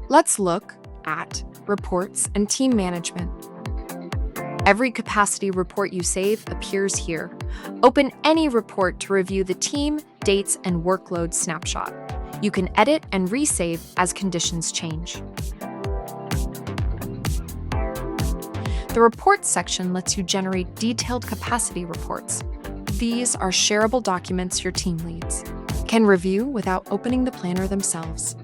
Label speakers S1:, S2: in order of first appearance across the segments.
S1: Let's look at reports and team management. Every capacity report you save appears here. Open any report to review the team, dates, and workload snapshot. You can edit and resave as conditions change. The Reports section lets you generate detailed capacity reports. These are shareable documents your team leads can review without opening the planner themselves.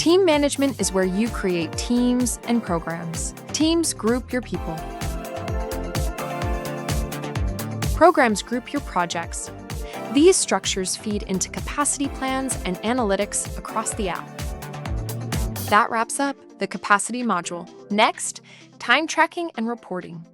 S1: Team management is where you create teams and programs. Teams group your people. Programs group your projects. These structures feed into capacity plans and analytics across the app. That wraps up the capacity module. Next, time tracking and reporting.